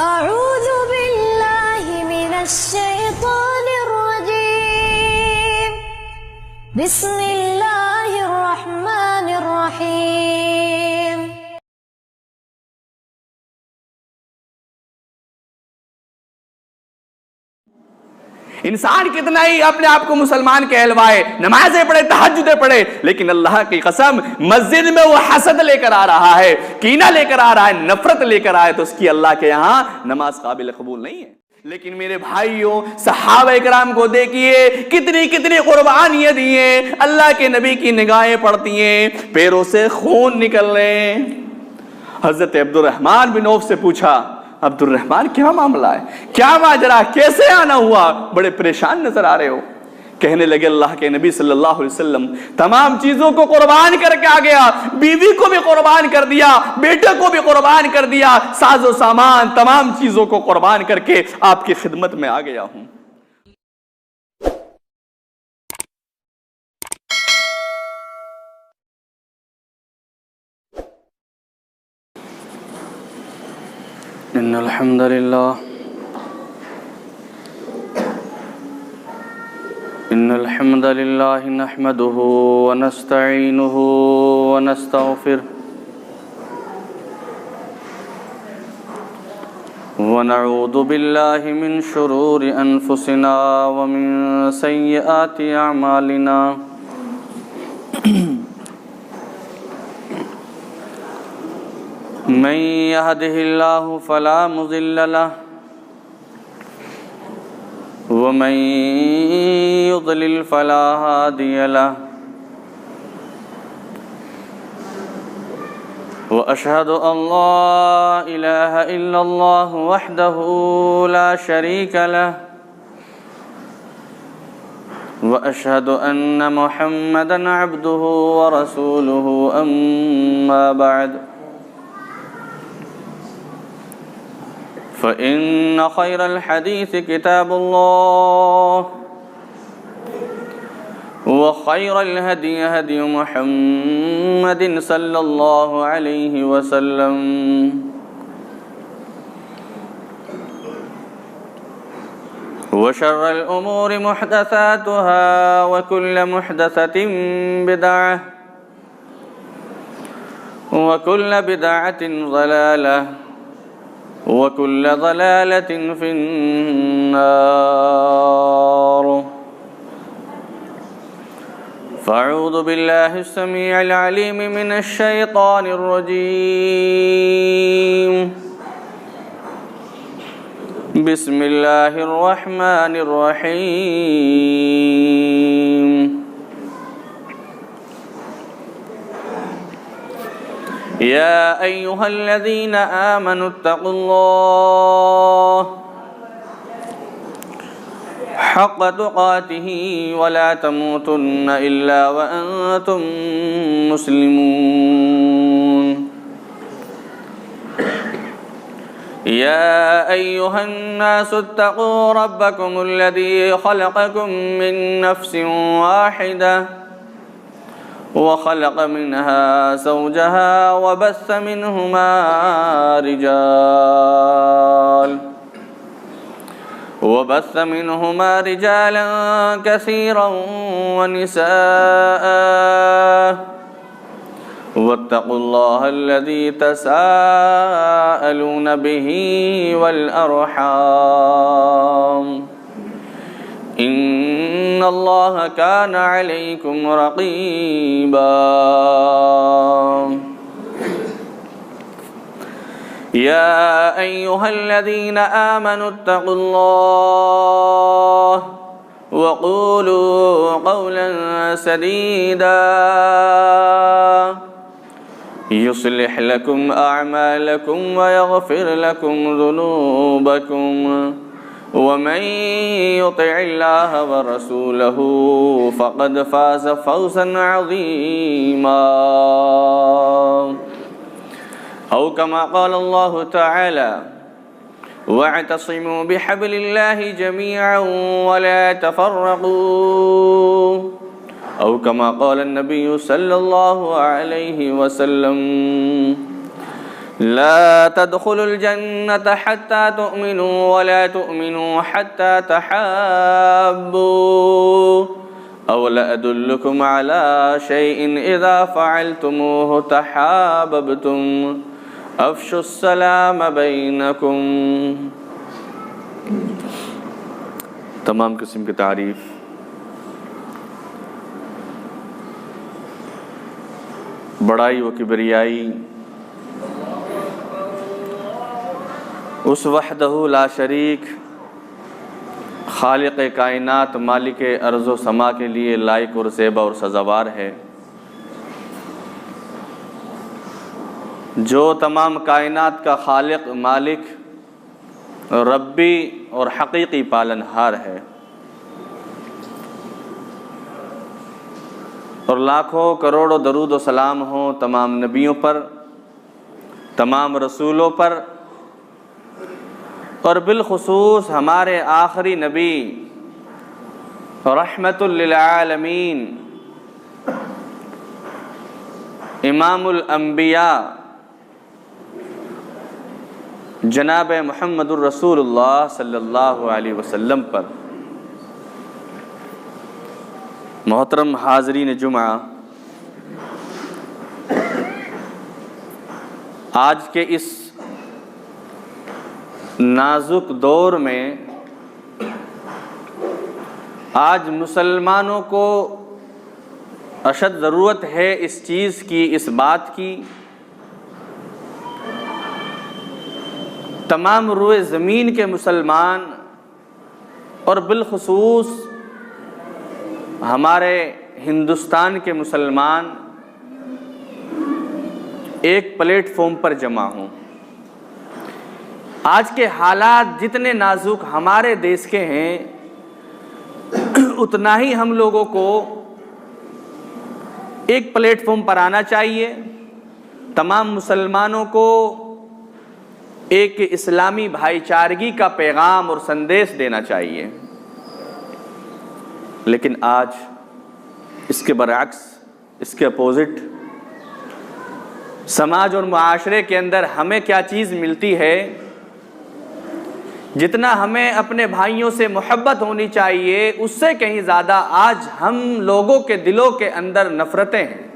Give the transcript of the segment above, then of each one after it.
أعوذ بالله من الشيطان الرجيم. بسم الله الرحمن الرحيم. انسان کتنا ہی اپنے آپ کو مسلمان کہلوائے، نمازیں پڑھے، تہجدیں پڑھے، لیکن اللہ کی قسم مسجد میں وہ حسد لے کر آ رہا ہے، کینہ لے کر آ رہا ہے، نفرت لے کر آئے تو اس کی اللہ کے یہاں نماز قابل قبول نہیں ہے۔ لیکن میرے بھائیوں، صحابہ اکرام کو دیکھیے کتنی کتنی قربانیاں دیے، اللہ کے نبی کی نگاہیں پڑتی ہیں، پیروں سے خون نکل رہے ہیں۔ حضرت عبد الرحمن بن عوف سے پوچھا، عبد الرحمن کیا معاملہ ہے، کیا ماجرا، کیسے آنا ہوا، بڑے پریشان نظر آ رہے ہو؟ کہنے لگے اللہ کے نبی صلی اللہ علیہ وسلم تمام چیزوں کو قربان کر کے آ گیا، بیوی کو بھی قربان کر دیا، بیٹے کو بھی قربان کر دیا، ساز و سامان تمام چیزوں کو قربان کر کے آپ کی خدمت میں آ گیا ہوں۔ إن الحمد لله نحمده ونستعينه ونستغفره ونعوذ بالله من شرور أنفسنا ومن سيئات أعمالنا من يهده الله فلا مضل له ومن يضلل فلا هادي له وأشهد أن لا إله إلا الله وحده لا شريك له وأشهد أن محمدًا عبده ورسوله أما بعد فإن خير الحديث كتاب الله وخير الهدي هدي محمد صلى الله عليه وسلم وشر الأمور محدثاتها وكل محدثة بدعة وكل بدعة ضلالة وكل ضلالة في النار فأعوذ بالله السميع العليم من الشيطان الرجيم بسم الله الرحمن الرحيم يا أيها الذين آمنوا اتقوا الله حق تقاته ولا تموتن إلا وأنتم مسلمون يا أيها الناس اتقوا ربكم الذي خلقكم من نفس واحدة وخلق منها زوجها وبث منهما رجالا كثيرا ونساء واتقوا الله الذي تساءلون به والأرحام إن الله كان عليكم رقيبا يا أيها الذين آمنوا اتقوا الله وقولوا قولا سديدا يصلح لكم أعمالكم ويغفر لكم ذنوبكم ومن يطع الله ورسوله فقد فاز فوزا عظيما أو كما قال الله تعالى واعتصموا بحبل الله جميعا ولا تفرقوا أو كما قال النبي صلى الله عليه وسلم لا تدخلوا الجنة حتى تؤمنوا ولا تؤمنوا حتى تحابوا أولا أدلكم على شيء إذا فعلتموه تحاببتم أفشوا السلام بينكم. تمام قسم کی تعریف بڑائی و کبریائی اس وحدہ لا شریک خالق کائنات مالک ارض و سما کے لیے لائق اور زیبا اور سزاوار ہے، جو تمام کائنات کا خالق، مالک، ربی اور حقیقی پالنہار ہے، اور لاکھوں کروڑوں درود و سلام ہوں تمام نبیوں پر، تمام رسولوں پر، اور بالخصوص ہمارے آخری نبی رحمت للعالمین امام الانبیاء جناب محمد الرسول اللہ صلی اللہ علیہ وسلم پر. محترم حاضرین جمعہ، آج کے اس نازک دور میں آج مسلمانوں کو اشد ضرورت ہے اس چیز کی، اس بات کی، تمام روئے زمین کے مسلمان اور بالخصوص ہمارے ہندوستان کے مسلمان ایک پلیٹ فارم پر جمع ہوں. آج کے حالات جتنے نازک ہمارے دیش کے ہیں، اتنا ہی ہم لوگوں کو ایک پلیٹ فارم پر آنا چاہیے. تمام مسلمانوں کو ایک اسلامی بھائی چارگی کا پیغام اور سندیش دینا چاہیے. لیکن آج اس کے برعکس، اس کے اپوزٹ، سماج اور معاشرے کے اندر ہمیں کیا چیز ملتی ہے؟ جتنا ہمیں اپنے بھائیوں سے محبت ہونی چاہیے، اس سے کہیں زیادہ آج ہم لوگوں کے دلوں کے اندر نفرتیں ہیں.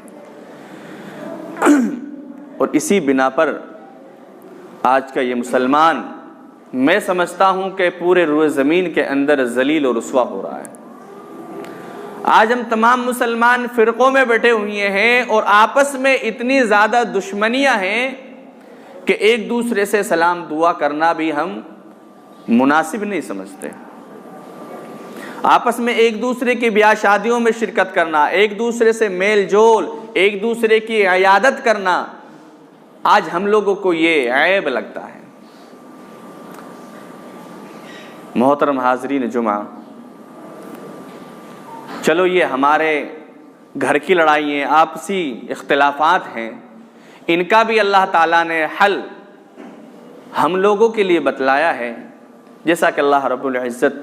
اور اسی بنا پر آج کا یہ مسلمان، میں سمجھتا ہوں کہ پورے روئے زمین کے اندر ذلیل اور رسوا ہو رہا ہے. آج ہم تمام مسلمان فرقوں میں بیٹھے ہوئے ہیں اور آپس میں اتنی زیادہ دشمنیاں ہیں کہ ایک دوسرے سے سلام دعا کرنا بھی ہم مناسب نہیں سمجھتے. آپس میں ایک دوسرے کی بیاہ شادیوں میں شرکت کرنا، ایک دوسرے سے میل جول، ایک دوسرے کی عیادت کرنا، آج ہم لوگوں کو یہ عیب لگتا ہے. محترم حاضرین جمعہ، چلو یہ ہمارے گھر کی لڑائی ہیں، آپسی اختلافات ہیں، ان کا بھی اللہ تعالیٰ نے حل ہم لوگوں کے لیے بتلایا ہے. جیسا کہ اللہ رب العزت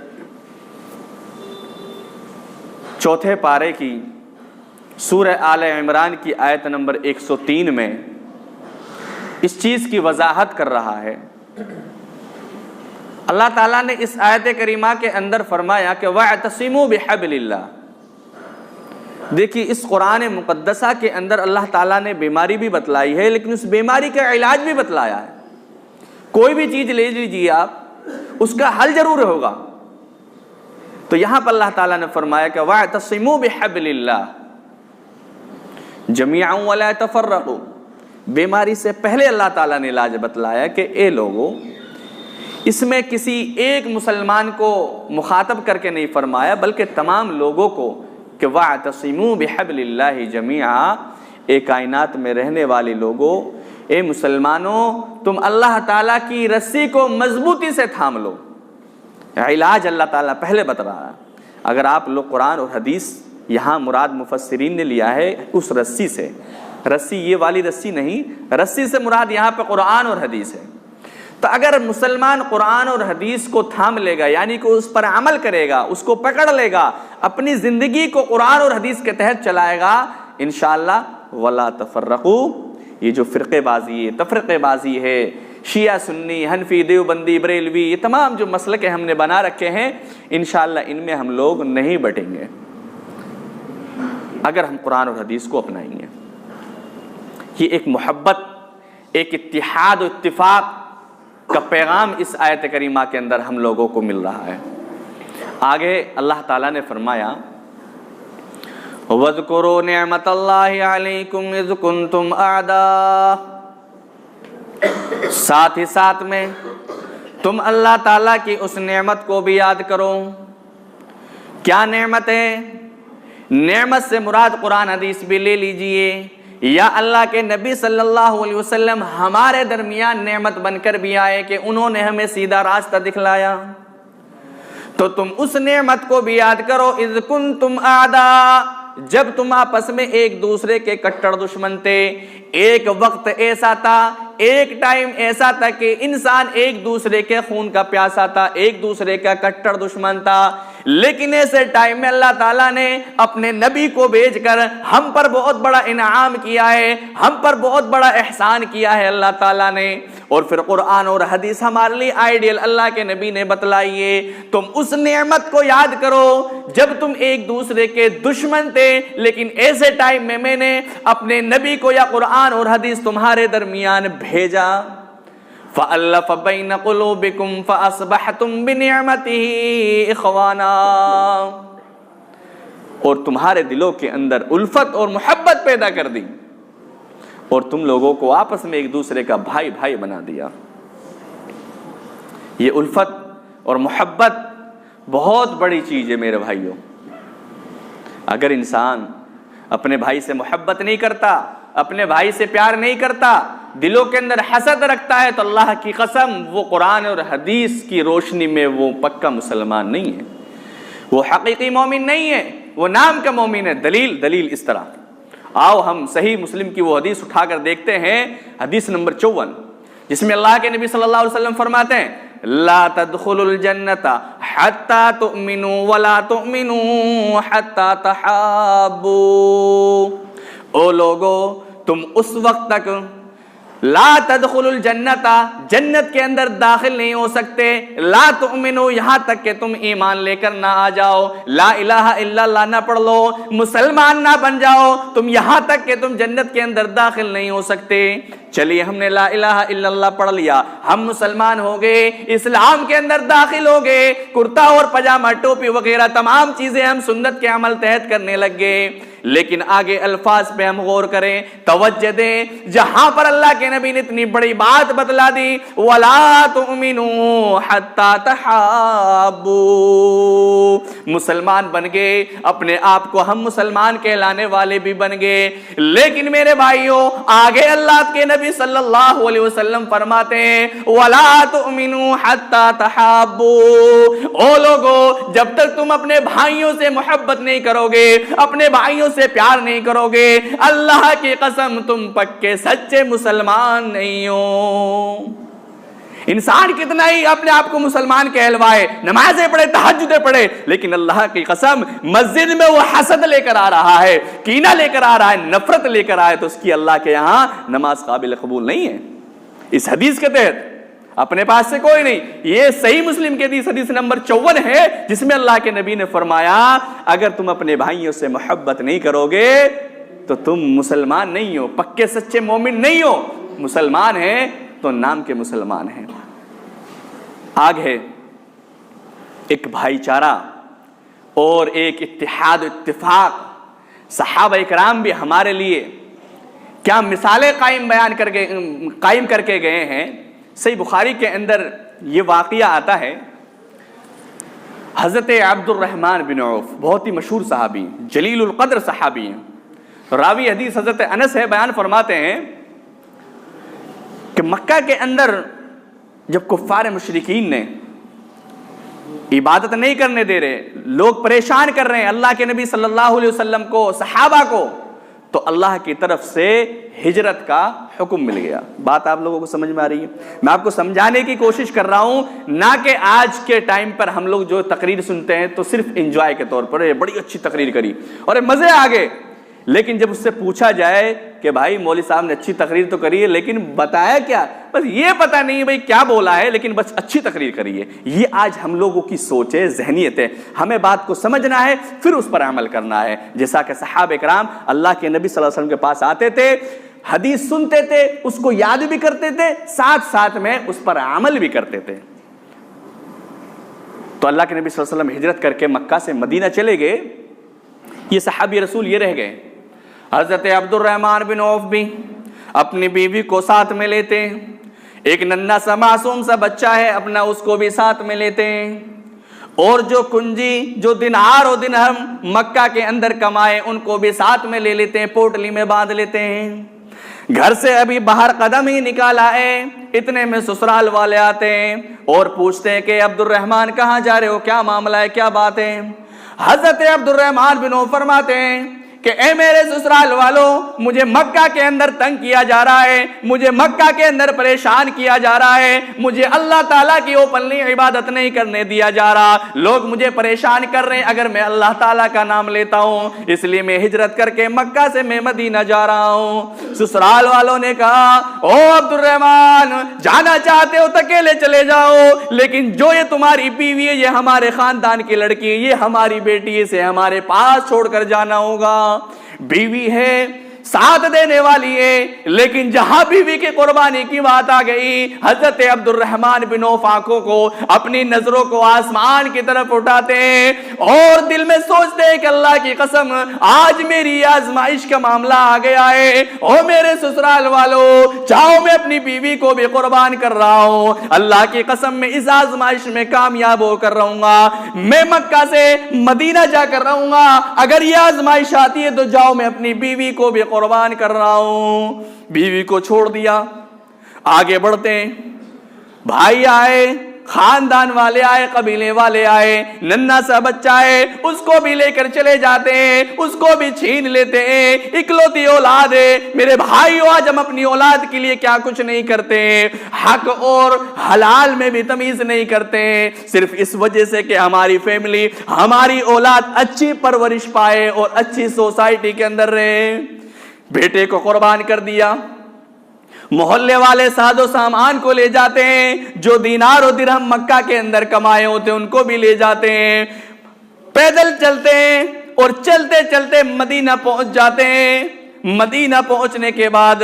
چوتھے پارے کی سورہ آل عمران کی آیت نمبر 103 میں اس چیز کی وضاحت کر رہا ہے. اللہ تعالیٰ نے اس آیت کریمہ کے اندر فرمایا کہ وَاعْتَصِمُوا بِحَبْلِ اللَّهِ. دیکھیے اس قرآن مقدسہ کے اندر اللہ تعالیٰ نے بیماری بھی بتلائی ہے، لیکن اس بیماری کا علاج بھی بتلایا ہے. کوئی بھی چیز لے لیجیے آپ، اس کا حل ضرور ہوگا. تو یہاں پر اللہ تعالیٰ نے فرمایا کہ وَاعْتَصِمُوا بِحَبْلِ اللَّهِ جَمِيعًا وَلَا تَفَرَّقُوا. بیماری سے پہلے اللہ تعالیٰ نے علاج بتلایا کہ اے لوگوں، اس میں کسی ایک مسلمان کو مخاطب کر کے نہیں فرمایا، بلکہ تمام لوگوں کو کہ وَاعْتَصِمُوا بِحَبْلِ اللَّهِ جَمِيعًا. اے کائنات میں رہنے والے لوگوں، اے مسلمانوں، تم اللہ تعالیٰ کی رسی کو مضبوطی سے تھام لو. علاج اللہ تعالیٰ پہلے بتا رہا ہے. اگر آپ لوگ قرآن اور حدیث، یہاں مراد مفسرین نے لیا ہے اس رسی سے، رسی یہ والی رسی نہیں، رسی سے مراد یہاں پہ قرآن اور حدیث ہے. تو اگر مسلمان قرآن اور حدیث کو تھام لے گا، یعنی کہ اس پر عمل کرے گا، اس کو پکڑ لے گا، اپنی زندگی کو قرآن اور حدیث کے تحت چلائے گا، انشاءاللہ وَلَا تَفَرَّقُوا، یہ جو فرقے بازی ہے، تفرقے بازی ہے، شیعہ سنی، حنفی، دیوبندی، بریلوی، یہ تمام جو مسلک ہم نے بنا رکھے ہیں، انشاءاللہ ان میں ہم لوگ نہیں بٹیں گے اگر ہم قرآن اور حدیث کو اپنائیں گے۔ یہ ایک محبت، ایک اتحاد و اتفاق کا پیغام اس آیت کریمہ کے اندر ہم لوگوں کو مل رہا ہے۔ آگے اللہ تعالیٰ نے فرمایا وَاذْكُرُوا نِعْمَةَ اللَّهِ عَلَيْكُمْ إِذْ كُنْتُمْ أَعْدَاءً، ساتھ ہی ساتھ میں تم اللہ تعالیٰ کی اس نعمت کو بھی یاد کرو۔ کیا نعمت ہے؟ نعمت سے مراد قرآن حدیث بھی لے لیجئے، یا اللہ کے نبی صلی اللہ علیہ وسلم ہمارے درمیان نعمت بن کر بھی آئے کہ انہوں نے ہمیں سیدھا راستہ دکھلایا، تو تم اس نعمت کو بھی یاد کرو۔ اذ کنتم اعداء، جب تم آپس میں ایک دوسرے کے کٹڑ دشمن تھے۔ ایک وقت ایسا تھا، ایک ٹائم ایسا تھا کہ انسان ایک دوسرے کے خون کا پیاسا تھا، ایک دوسرے کا کٹڑ دشمن تھا، لیکن ایسے ٹائم میں اللہ تعالیٰ نے اپنے نبی کو بھیج کر ہم پر بہت بڑا انعام کیا ہے، ہم پر بہت بڑا احسان کیا ہے اللہ تعالیٰ نے۔ اور پھر قرآن اور حدیث ہمارے لیے آئیڈیل اللہ کے نبی نے بتلائیے، تم اس نعمت کو یاد کرو جب تم ایک دوسرے کے دشمن تھے، لیکن ایسے ٹائم میں نے اپنے نبی کو یا قرآن اور حدیث تمہارے درمیان بھیجا۔ فَأَلَّفَ بَيْنَ قُلُوبِكُمْ فَأَصْبَحْتُمْ بِنِعْمَتِهِ إِخْوَانًا، اور تمہارے دلوں کے اندر الفت اور محبت پیدا کر دی، اور تم لوگوں کو آپس میں ایک دوسرے کا بھائی بھائی بنا دیا۔ یہ الفت اور محبت بہت بڑی چیز ہے میرے بھائیوں۔ اگر انسان اپنے بھائی سے محبت نہیں کرتا، اپنے بھائی سے پیار نہیں کرتا، دلوں کے اندر حسد رکھتا ہے، تو اللہ کی قسم وہ قرآن اور حدیث کی روشنی میں وہ پکا مسلمان نہیں ہے، وہ حقیقی مومن نہیں ہے، وہ نام کا مومن ہے۔ دلیل اس طرح، آؤ ہم صحیح مسلم کی وہ حدیث اٹھا کر دیکھتے ہیں، حدیث نمبر 54، جس میں اللہ کے نبی صلی اللہ علیہ وسلم فرماتے ہیں لا تدخلوا الجنة حتى تؤمنوا ولا تؤمنوا حتى تحابوا، او لوگو تم اس وقت تک لا تدخلوا الجنة، جنت کے اندر داخل نہیں ہو سکتے، لا تؤمنوا، یہاں تک کہ تم ایمان لے کر نہ آ جاؤ، لا الہ الا اللہ نہ پڑھ لو، مسلمان نہ بن جاؤ، تم یہاں تک کہ تم جنت کے اندر داخل نہیں ہو سکتے۔ چلیے ہم نے لا الہ الا اللہ پڑھ لیا، ہم مسلمان ہو گئے، اسلام کے اندر داخل ہو گئے، کرتا اور پجامہ، ٹوپی وغیرہ تمام چیزیں ہم سنت کے عمل تحت کرنے لگ گئے، لیکن آگے الفاظ پہ ہم غور کریں، توجہ دیں، جہاں پر اللہ کے نبی نے اتنی بڑی بات بتلا دی وَلَا تُؤْمِنُوا حَتَّى تَحَابُوا، مسلمان بن گئے، اپنے آپ کو ہم مسلمان کہلانے والے بھی بن گئے، لیکن میرے بھائیوں آگے اللہ کے نبی صلی اللہ علیہ وسلم فرماتے ہیں وَلَا تُؤْمِنُوا حَتَّى تَحَابُوا، او لوگو جب تک تم اپنے بھائیوں سے محبت نہیں کرو گے، اپنے بھائیوں سے پیار نہیں کرو گے، اللہ کی قسم تم پکے سچے مسلمان نہیں ہو۔ انسان کتنا ہی اپنے آپ کو مسلمان کہلوائے، نمازیں پڑھے، تہجدیں پڑھے، لیکن اللہ کی قسم مسجد میں وہ حسد لے کر آ رہا ہے، کینہ لے کر آ رہا ہے، نفرت لے کر آئے، تو اس کی اللہ کے یہاں نماز قابل قبول نہیں ہے۔ اس حدیث کے تحت اپنے پاس سے کوئی نہیں، یہ صحیح مسلم کے حدیث نمبر 54 ہے، جس میں اللہ کے نبی نے فرمایا اگر تم اپنے بھائیوں سے محبت نہیں کرو گے تو تم مسلمان نہیں ہو، پکے سچے مومن نہیں ہو، مسلمان ہیں تو نام کے مسلمان ہیں۔ آگے ایک بھائی چارہ اور ایک اتحاد و اتفاق، صحابہ اکرام بھی ہمارے لیے کیا مثالیں قائم کر کے گئے ہیں۔ صحیح بخاری کے اندر یہ واقعہ آتا ہے، حضرت عبد الرحمن بن عوف بہت ہی مشہور صحابی، جلیل القدر صحابی ہیں، راوی حدیث حضرت انس ہے، بیان فرماتے ہیں کہ مکہ کے اندر جب کفار مشرکین نے عبادت نہیں کرنے دے رہے، لوگ پریشان کر رہے ہیں اللہ کے نبی صلی اللہ علیہ وسلم کو، صحابہ کو، تو اللہ کی طرف سے ہجرت کا حکم مل گیا۔ بات آپ لوگوں کو سمجھ میں آ رہی ہے؟ میں آپ کو سمجھانے کی کوشش کر رہا ہوں، نہ کہ آج کے ٹائم پر ہم لوگ جو تقریر سنتے ہیں تو صرف انجوائے کے طور پر یہ بڑی اچھی تقریر کری اور مزے آ گئے، لیکن جب اس سے پوچھا جائے کہ بھائی مولوی صاحب نے اچھی تقریر تو کری ہے لیکن بتایا کیا، بس یہ پتہ نہیں ہے بھائی کیا بولا ہے، لیکن بس اچھی تقریر کری ہے. یہ آج ہم لوگوں کی سوچ ہے، ذہنیت ہے. ہمیں بات کو سمجھنا ہے، پھر اس پر عمل کرنا ہے. جیسا کہ صحابہ کرام اللہ کے نبی صلی اللہ علیہ وسلم کے پاس آتے تھے، حدیث سنتے تھے، اس کو یاد بھی کرتے تھے، ساتھ ساتھ میں اس پر عمل بھی کرتے تھے. تو اللہ کے نبی صلی اللہ علیہ وسلم ہجرت کر کے مکہ سے مدینہ چلے گئے. یہ صحابی رسول یہ رہ گئے. حضرت عبد الرحمن بن عوف بھی اپنی بیوی کو ساتھ میں لیتے ہیں. ایک ننھا سا معصوم سا بچہ ہے اپنا، اس کو بھی ساتھ میں لیتے ہیں. اور جو کنجی، جو دینار و درہم مکہ کے اندر کمائے، ان کو بھی ساتھ میں لے لیتے ہیں، پوٹلی میں باندھ لیتے ہیں. گھر سے ابھی باہر قدم ہی نکالا ہے، اتنے میں سسرال والے آتے ہیں اور پوچھتے ہیں کہ عبد الرحمن کہاں جا رہے ہو، کیا معاملہ ہے، کیا بات ہے. حضرت عبد الرحمن بن عوف فرماتے ہیں کہ اے میرے سسرال والوں، مجھے مکہ کے اندر تنگ کیا جا رہا ہے، مجھے مکہ کے اندر پریشان کیا جا رہا ہے، مجھے اللہ تعالیٰ کی اوپنلی عبادت نہیں کرنے دیا جا رہا، لوگ مجھے پریشان کر رہے ہیں اگر میں اللہ تعالیٰ کا نام لیتا ہوں، اس لیے میں ہجرت کر کے مکہ سے میں مدینہ جا رہا ہوں. سسرال والوں نے کہا او عبد الرحمن، جانا چاہتے ہو تو اکیلے چلے جاؤ، لیکن جو یہ تمہاری بیوی ہے، یہ ہمارے خاندان کی لڑکی ہے، یہ ہماری بیٹی ہے، اسے ہمارے پاس چھوڑ کر جانا ہوگا. بیوی ہے، ساتھ دینے والی ہے، لیکن جہاں بیوی کی قربانی کی بات آ گئی، حضرت عبد الرحمن بن عوف آنکھوں کو، اپنی نظروں کو آسمان کی طرف اٹھاتے ہیں اور دل میں سوچتے ہیں کہ اللہ کی قسم آج میری آزمائش کا معاملہ آ گیا ہے. او میرے سسرال والو، چاہو میں اپنی بیوی کو بھی قربان کر رہا ہوں، اللہ کی قسم میں اس آزمائش میں کامیاب ہو کر رہوں گا، میں مکہ سے مدینہ جا کر رہوں گا، اگر یہ آزمائش آتی ہے تو جاؤ میں اپنی بیوی کو بھی قربان کر رہا ہوں. بیوی کو چھوڑ دیا، آگے بڑھتے ہیں. بھائی آئے، خاندان والے آئے، قبیلے والے آئے، ننھا سا بچہ ہے، اس کو بھی لے کر چلے جاتے ہیں، اس کو بھی چھین لیتے ہیں. اکلوتی اولاد ہے میرے بھائیو، آج ہم اپنی اولاد کے لیے کیا کچھ نہیں کرتے، حق اور حلال میں بھی تمیز نہیں کرتے، صرف اس وجہ سے کہ ہماری فیملی، ہماری اولاد اچھی پرورش پائے اور اچھی سوسائٹی کے اندر رہے. بیٹے کو قربان کر دیا. محلے والے ساز و سامان کو لے جاتے ہیں، جو دینار و درہم مکہ کے اندر کمائے ہوتے ان کو بھی لے جاتے ہیں. پیدل چلتے ہیں اور چلتے چلتے مدینہ پہنچ جاتے ہیں. مدینہ پہنچنے کے بعد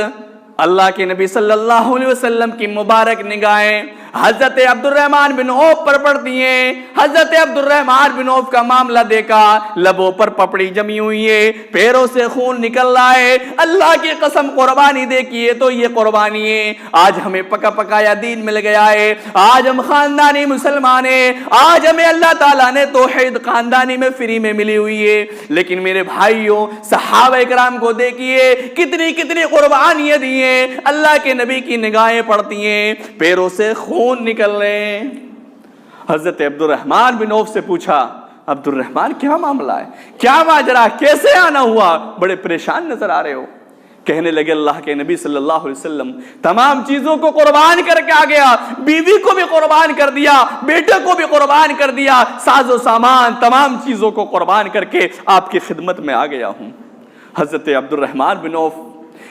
اللہ کے نبی صلی اللہ علیہ وسلم کی مبارک نگاہیں حضرت عبد الرحمن بن عوف پر پڑتی ہیں. حضرت عبد الرحمن بن عوف کا معاملہ دیکھا، لبوں پر پپڑی جمی ہوئی ہے، پیروں سے خون نکل رہا ہے. اللہ کی قسم قربانی دیکھیے تو یہ قربانی ہے. آج ہمیں پکا پکایا دین مل گیا ہے، آج ہم خاندانی مسلمان ہیں، آج ہمیں اللہ تعالیٰ نے توحید خاندانی میں فری میں ملی ہوئی ہے. لیکن میرے بھائیوں، صحابہ کرام کو دیکھیے کتنی کتنی قربانیاں دی ہیں. اللہ کے نبی کی نگاہیں پڑتی ہیں، پیروں سے خون نکل رہے ہیں. حضرت عبد الرحمن بن عوف سے پوچھا عبد الرحمن کیا معاملہ ہے، کیا ماجرا، کیسے آنا ہوا، بڑے پریشان نظر آ رہے ہو. کہنے لگے اللہ کے نبی صلی اللہ علیہ وسلم تمام چیزوں کو قربان کر کے آ گیا، بیوی کو بھی قربان کر دیا، بیٹے کو بھی قربان کر دیا، ساز و سامان تمام چیزوں کو قربان کر کے آپ کی خدمت میں آ گیا ہوں. حضرت عبد الرحمن بن عوف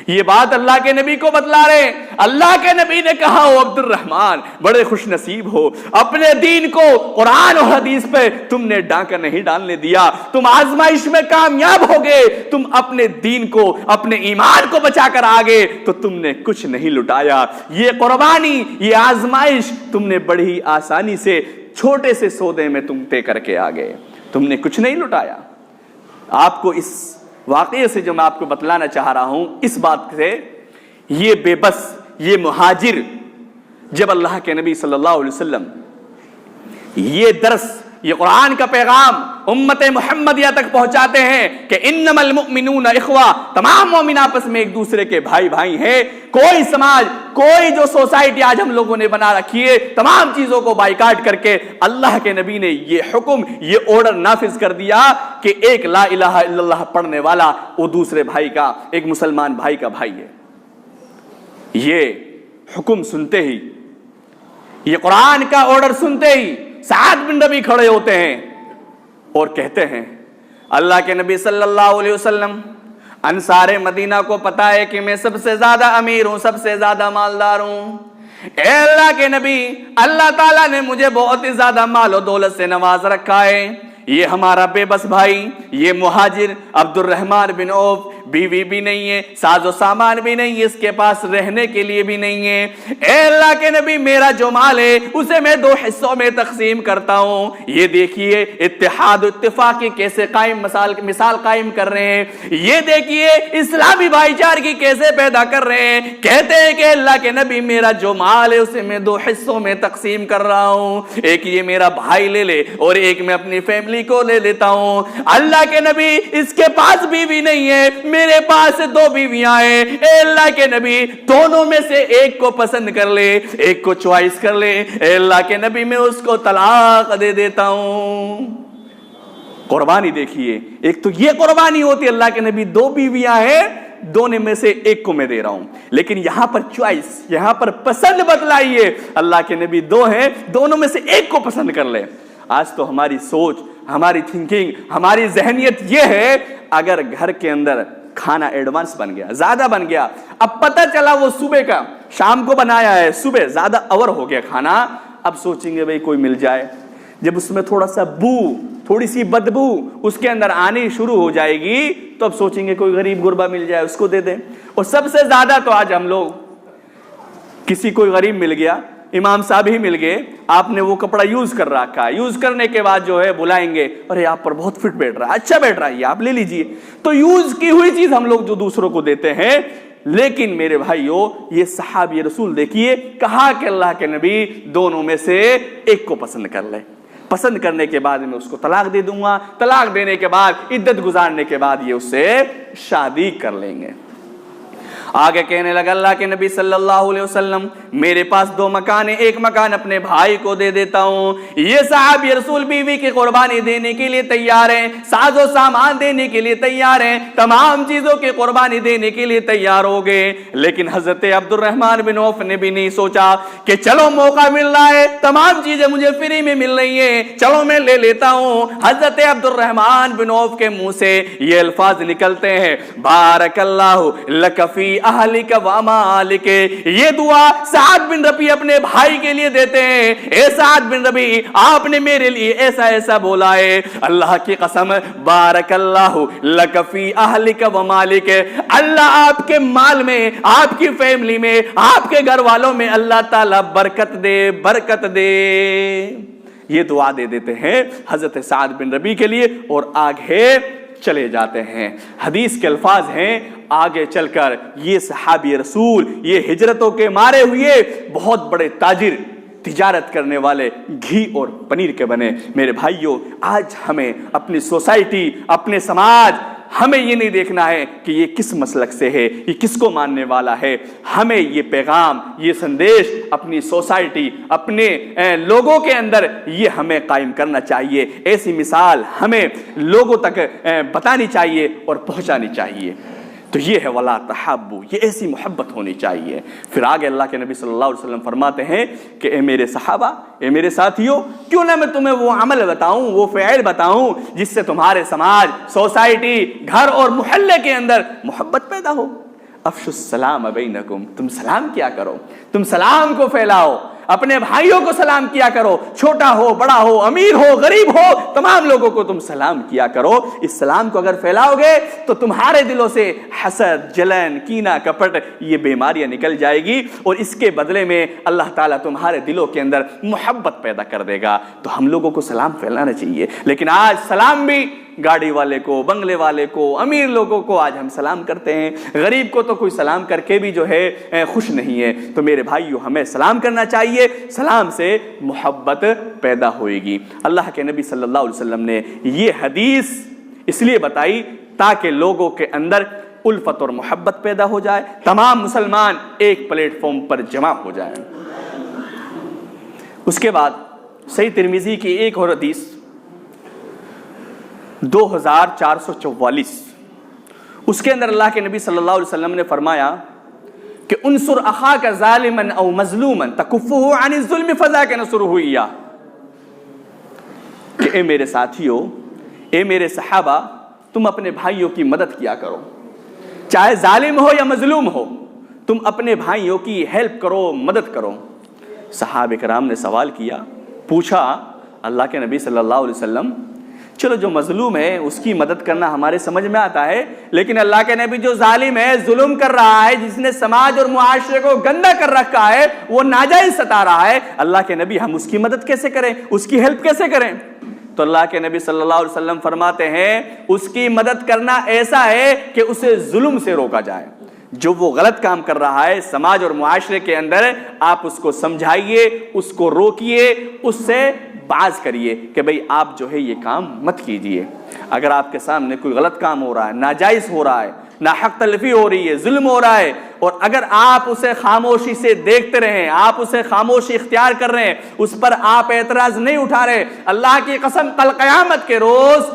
یہ بات اللہ کے نبی کو بتلا رہے. اللہ کے نبی نے کہا او عبد الرحمن بڑے خوش نصیب ہو، اپنے دین کو قرآن و حدیث پہ تم نے ڈانکا نہیں ڈالنے دیا، تم آزمائش میں کامیاب ہو گئے، تم اپنے دین کو، اپنے ایمان کو بچا کر آگے تو تم نے کچھ نہیں لٹایا. یہ قربانی، یہ آزمائش تم نے بڑی آسانی سے چھوٹے سے سودے میں تم طے کر کے آگے، تم نے کچھ نہیں لٹایا. آپ کو اس واقعے سے جو میں آپ کو بتلانا چاہ رہا ہوں، اس بات سے یہ بے بس، یہ مہاجر جب اللہ کے نبی صلی اللہ علیہ وسلم یہ درس، یہ قرآن کا پیغام امت محمدیہ تک پہنچاتے ہیں کہ انما المؤمنون اخوہ، تمام مومن آپس میں ایک دوسرے کے بھائی بھائی ہیں. کوئی سماج، کوئی جو سوسائٹی آج ہم لوگوں نے بنا رکھی ہے، تمام چیزوں کو بائیکاٹ کر کے اللہ کے نبی نے یہ حکم، یہ آرڈر نافذ کر دیا کہ ایک لا الہ الا اللہ پڑھنے والا وہ دوسرے بھائی کا، ایک مسلمان بھائی کا بھائی ہے. یہ حکم سنتے ہی، یہ قرآن کا آرڈر سنتے ہی سعد بن ربیع کھڑے ہوتے ہیں اور کہتے ہیں اللہ کے نبی صلی اللہ علیہ وسلم انصار مدینہ کو پتا ہے کہ میں سب سے زیادہ امیر ہوں, سب سے زیادہ مالدار ہوں. اے اللہ کے نبی, اللہ تعالیٰ نے مجھے بہت ہی زیادہ مال و دولت سے نواز رکھا ہے. یہ ہمارا بے بس بھائی, یہ مہاجر عبد الرحمن بن عوف, بیوی بھی نہیں ہے, ساز و سامان بھی نہیں ہے, اس کے پاس رہنے کے لیے بھی نہیں ہے. اے اللہ کے نبی, میرا جو مال ہے اسے میں 2 حصوں میں تقسیم کرتا ہوں. یہ دیکھیے اتحاد و اتفاق کی کیسے مثال قائم کر رہے ہیں. یہ دیکھیے اسلامی بھائی چارگی کیسے پیدا کر رہے ہیں. کہتے ہیں کہ اللہ کے نبی, میرا جو مال ہے اسے میں 2 حصوں میں تقسیم کر رہا ہوں. ایک یہ میرا بھائی لے لے اور ایک میں اپنی فیملی کو لے لیتا ہوں. اللہ کے نبی, اس کے پاس بیوی نہیں ہے, میرے پاس 2 بیویاں ہیں. اے اللہ کے نبی, دونوں میں سے ایک کو پسند کر لے, ایک کو چوائس کر لے. اے اللہ کے نبی, میں اس کو طلاق دے دیتا ہوں. قربانی دیکھیے, ایک تو یہ قربانی ہوتی ہے, اللہ کے نبی 2 بیویاں ہیں, دونوں میں سے ایک کو میں دے رہا ہوں. لیکن یہاں پر چوائس, یہاں پر پسند بتلائیے. اللہ کے نبی 2 ہیں, دونوں میں سے ایک کو پسند کر لے. آج تو ہماری سوچ, ہماری تھنکنگ, ہماری ذہنیت یہ ہے, اگر گھر کے اندر کھانا ایڈوانس بن گیا, زیادہ بن گیا, اب پتہ چلا وہ صبح کا شام کو بنایا ہے, صبح زیادہ اور ہو گیا کھانا, اب سوچیں گے بھئی کوئی مل جائے. جب اس میں تھوڑا سا بو, تھوڑی سی بدبو اس کے اندر آنی شروع ہو جائے گی, تو اب سوچیں گے کوئی غریب غربا مل جائے, اس کو دے دیں. اور سب سے زیادہ تو آج ہم لوگ, کسی کوئی غریب مل گیا, امام صاحب ہی مل گئے, آپ نے وہ کپڑا یوز کر رکھا ہے, یوز کرنے کے بعد جو ہے بلائیں گے, ارے آپ پر بہت فٹ بیٹھ رہا ہے, اچھا بیٹھ رہا ہے, یہ آپ لے لیجئے. تو یوز کی ہوئی چیز ہم لوگ جو دوسروں کو دیتے ہیں. لیکن میرے بھائیو, یہ صحابی رسول دیکھیے, کہا کہ اللہ کے نبی دونوں میں سے ایک کو پسند کر لے. پسند کرنے کے بعد میں اس کو طلاق دے دوں گا, طلاق دینے کے بعد عدت گزارنے کے بعد یہ اس سے شادی کر لیں گے. آگے کہنے لگا اللہ کے نبی صلی اللہ علیہ وسلم, میرے پاس 2 مکان ہیں, ایک مکان اپنے بھائی کو دے دیتا ہوں. یہ صحابی رسول بیوی کی قربانی دینے کے لیے تیار ہیں, ساز و سامان دینے کے لیے تیار ہیں, تمام چیزوں کی قربانی دینے کے لیے تیار ہو گئے. لیکن حضرت عبد الرحمن بن عوف نے بھی نہیں سوچا کہ چلو موقع مل رہا ہے, تمام چیزیں مجھے فری میں مل رہی ہیں, چلو میں لے لیتا ہوں. حضرت عبد الرحمن بن عوف کے منہ سے یہ الفاظ نکلتے ہیں, بارک اللہ لک فی اہلک و مالک. یہ دعا سعد بن ربیع اپنے بھائی کے لیے دیتے ہیں. اے سعد بن ربیع, آپ نے میرے لیے ایسا ایسا بولا ہے, اللہ کی قسم, بارک اللہ لک فی اہلک و مالک, اللہ آپ کے مال میں, آپ کی فیملی میں, آپ کے گھر والوں میں اللہ تعالی برکت دے, برکت دے. یہ دعا دے دیتے ہیں حضرت سعد بن ربیع کے لیے, اور آگے چلے جاتے ہیں. حدیث کے الفاظ ہیں, آگے چل کر یہ صحابی رسول, یہ ہجرتوں کے مارے ہوئے بہت بڑے تاجر, تجارت کرنے والے, گھی اور پنیر کے بنے. میرے بھائیوں, آج ہمیں اپنی سوسائٹی, اپنے سماج, ہمیں یہ نہیں دیکھنا ہے کہ یہ کس مسلک سے ہے, یہ کس کو ماننے والا ہے. ہمیں یہ پیغام, یہ سندیش اپنی سوسائٹی, اپنے لوگوں کے اندر یہ ہمیں قائم کرنا چاہیے. ایسی مثال ہمیں لوگوں تک بتانی چاہیے اور پہنچانی چاہیے. تو یہ ہے ولا تحابو, یہ ایسی محبت ہونی چاہیے. پھر آگے اللہ کے نبی صلی اللہ علیہ وسلم فرماتے ہیں کہ اے میرے صحابہ, اے میرے ساتھیوں, کیوں نہ میں تمہیں وہ عمل بتاؤں, وہ فعل بتاؤں جس سے تمہارے سماج, سوسائٹی, گھر اور محلے کے اندر محبت پیدا ہو. افشوا السلام بینکم, تم سلام کیا کرو, تم سلام کو پھیلاؤ, اپنے بھائیوں کو سلام کیا کرو, چھوٹا ہو, بڑا ہو, امیر ہو, غریب ہو, تمام لوگوں کو تم سلام کیا کرو. اس سلام کو اگر پھیلاؤ گے تو تمہارے دلوں سے حسد, جلن, کینہ, کپٹ, یہ بیماریاں نکل جائے گی, اور اس کے بدلے میں اللہ تعالیٰ تمہارے دلوں کے اندر محبت پیدا کر دے گا. تو ہم لوگوں کو سلام پھیلانا چاہیے. لیکن آج سلام بھی گاڑی والے کو, بنگلے والے کو, امیر لوگوں کو آج ہم سلام کرتے ہیں, غریب کو تو کوئی سلام کر کے بھی جو ہے خوش نہیں ہے. تو میرے بھائیو, ہمیں سلام کرنا چاہیے, سلام سے محبت پیدا ہوئے گی. اللہ کے نبی صلی اللہ علیہ وسلم نے یہ حدیث اس لیے بتائی تاکہ لوگوں کے اندر الفت اور محبت پیدا ہو جائے, تمام مسلمان ایک پلیٹ فارم پر جمع ہو جائیں. اس کے بعد صحیح ترمذی کی ایک اور حدیث 2444, اس کے اندر اللہ کے نبی صلی اللہ علیہ وسلم نے فرمایا کہ انصر اخاک ظالما او مظلوما تکفہ عن الظلم فذاک نصرہ ایہ, کہ اے میرے ساتھیو, اے میرے صحابہ, تم اپنے بھائیوں کی مدد کیا کرو, چاہے ظالم ہو یا مظلوم ہو، تم اپنے بھائیوں کی ہیلپ کرو، مدد کرو۔ صحابہ کرام نے سوال کیا، پوچھا اللہ کے نبی صلی اللہ علیہ وسلم، چلو جو مظلوم ہے اس کی مدد کرنا ہمارے سمجھ میں آتا ہے، لیکن اللہ کے نبی جو ظالم ہے، ظلم کر رہا ہے، جس نے سماج اور معاشرے کو گندا کر رکھا ہے، وہ ناجائز ستا رہا ہے، اللہ کے نبی ہم اس کی مدد کیسے کریں، اس کی ہیلپ کیسے کریں؟ تو اللہ کے نبی صلی اللہ علیہ وسلم فرماتے ہیں اس کی مدد کرنا ایسا ہے کہ اسے ظلم سے روکا جائے۔ جو وہ غلط کام کر رہا ہے سماج اور معاشرے کے اندر، آپ اس کو سمجھائیے، اس کو روکیے، اس سے باز کریے کہ بھئی آپ جو ہے یہ کام مت کیجئے۔ اگر آپ کے سامنے کوئی غلط کام ہو رہا ہے، ناجائز ہو رہا ہے، ناحق تلفی ہو رہی ہے، ظلم ہو رہا ہے، اور اگر آپ اسے خاموشی سے دیکھتے رہیں، آپ اسے خاموشی اختیار کر رہے ہیں، اس پر آپ اعتراض نہیں اٹھا رہے، اللہ کی قسم کل قیامت کے روز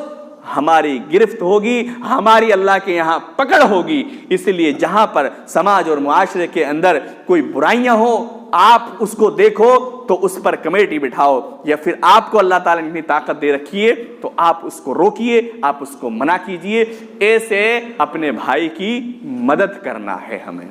ہماری گرفت ہوگی، ہماری اللہ کے یہاں پکڑ ہوگی۔ اس لیے جہاں پر سماج اور معاشرے کے اندر کوئی برائیاں ہو، آپ اس کو دیکھو تو اس پر کمیٹی بٹھاؤ، یا پھر آپ کو اللہ تعالیٰ نے اتنی طاقت دے رکھی ہے تو آپ اس کو روکیے، آپ اس کو منع کیجئے۔ ایسے اپنے بھائی کی مدد کرنا ہے ہمیں،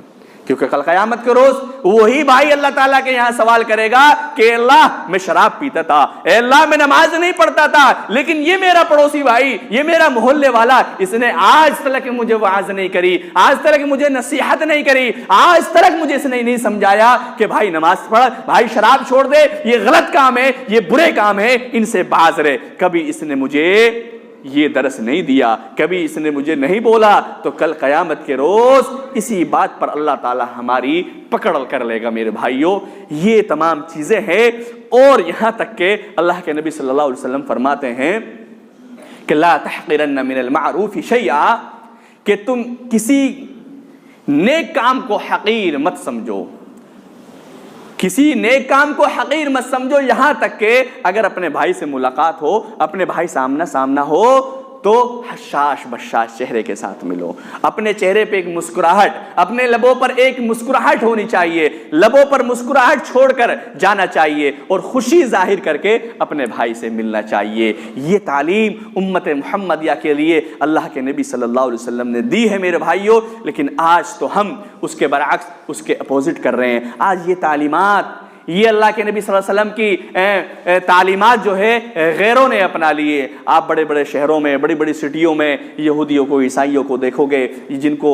کیونکہ کل قیامت کے روز وہی بھائی اللہ تعالیٰ کے یہاں سوال کرے گا کہ اللہ میں شراب پیتا تھا، اے اللہ میں نماز نہیں پڑھتا تھا، لیکن یہ میرا پڑوسی بھائی، یہ میرا محلے والا، اس نے آج تک مجھے وعظ نہیں کری، آج تک مجھے نصیحت نہیں کری، آج تک مجھے اس نے نہیں سمجھایا کہ بھائی نماز پڑھ، بھائی شراب چھوڑ دے، یہ غلط کام ہے، یہ برے کام ہے، ان سے باز رہے۔ کبھی اس نے مجھے یہ درس نہیں دیا، کبھی اس نے مجھے نہیں بولا، تو کل قیامت کے روز اسی بات پر اللہ تعالی ہماری پکڑ کر لے گا۔ میرے بھائیوں، یہ تمام چیزیں ہیں، اور یہاں تک کہ اللہ کے نبی صلی اللہ علیہ وسلم فرماتے ہیں کہ لا تحقرن من المعروف شیئا، کہ تم کسی نیک کام کو حقیر مت سمجھو، کسی نیک کام کو حقیر مت سمجھو، یہاں تک کہ اگر اپنے بھائی سے ملاقات ہو، اپنے بھائی سامنا سامنا ہو، تو حشاش بشاش چہرے کے ساتھ ملو، اپنے چہرے پہ ایک مسکراہٹ، اپنے لبوں پر ایک مسکراہٹ ہونی چاہیے، لبوں پر مسکراہٹ چھوڑ کر جانا چاہیے، اور خوشی ظاہر کر کے اپنے بھائی سے ملنا چاہیے۔ یہ تعلیم امت محمدیہ کے لیے اللہ کے نبی صلی اللہ علیہ وسلم نے دی ہے میرے بھائیوں، لیکن آج تو ہم اس کے برعکس اس کے اپوزٹ کر رہے ہیں۔ آج یہ تعلیمات، یہ اللہ کے نبی صلی اللہ علیہ وسلم کی تعلیمات جو ہے غیروں نے اپنا لیے۔ آپ بڑے بڑے شہروں میں، بڑی بڑی سٹیوں میں یہودیوں کو، عیسائیوں کو دیکھو گے، جن کو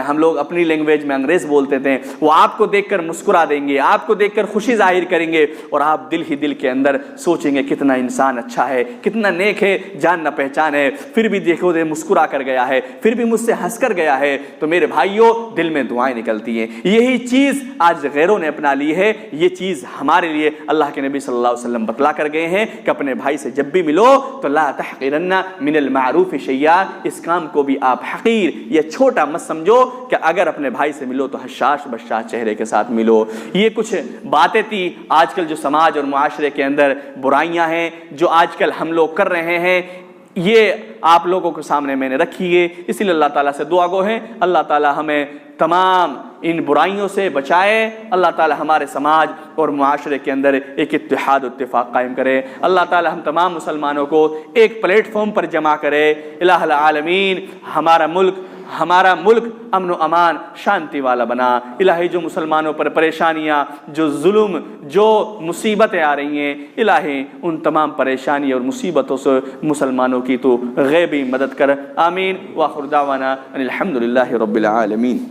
ہم لوگ اپنی لینگویج میں انگریز بولتے تھے، وہ آپ کو دیکھ کر مسکرا دیں گے، آپ کو دیکھ کر خوشی ظاہر کریں گے، اور آپ دل ہی دل کے اندر سوچیں گے کتنا انسان اچھا ہے، کتنا نیک ہے، جان نہ پہچان ہے، پھر بھی دیکھو دے مسکرا کر گیا ہے، پھر بھی مجھ سے ہنس کر گیا ہے۔ تو میرے بھائیوں، دل میں دعائیں نکلتی ہیں۔ یہی چیز آج غیروں نے اپنا لی ہے، یہ چیز ہمارے لیے اللہ کے نبی صلی اللہ علیہ وسلم بتلا کر گئے ہیں کہ اپنے بھائی سے جب بھی ملو تو لا تحقرن من المعروف شیئا، اس کام کو بھی آپ حقیر یا چھوٹا مت سمجھو کہ اگر اپنے بھائی سے ملو تو حشاش بشاش چہرے کے ساتھ ملو۔ یہ کچھ باتیں تھی آج کل جو سماج اور معاشرے کے اندر برائیاں ہیں، جو آج کل ہم لوگ کر رہے ہیں، یہ آپ لوگوں کے سامنے میں نے رکھی ہے۔ اسی لیے اللہ تعالیٰ سے دعا گو ہیں اللہ تعالیٰ ہمیں تمام ان برائیوں سے بچائے، اللہ تعالیٰ ہمارے سماج اور معاشرے کے اندر ایک اتحاد و اتفاق قائم کرے، اللہ تعالیٰ ہم تمام مسلمانوں کو ایک پلیٹ فارم پر جمع کرے۔ الہ العالمین، ہمارا ملک امن و امان شانتی والا بنا۔ الہی جو مسلمانوں پر پریشانیاں، جو ظلم، جو مصیبتیں آ رہی ہیں، الہی ان تمام پریشانی اور مصیبتوں سے مسلمانوں کی تو غیبی مدد کر۔ آمین۔ وآخر دعوانا ان الحمد للہ رب العالمین۔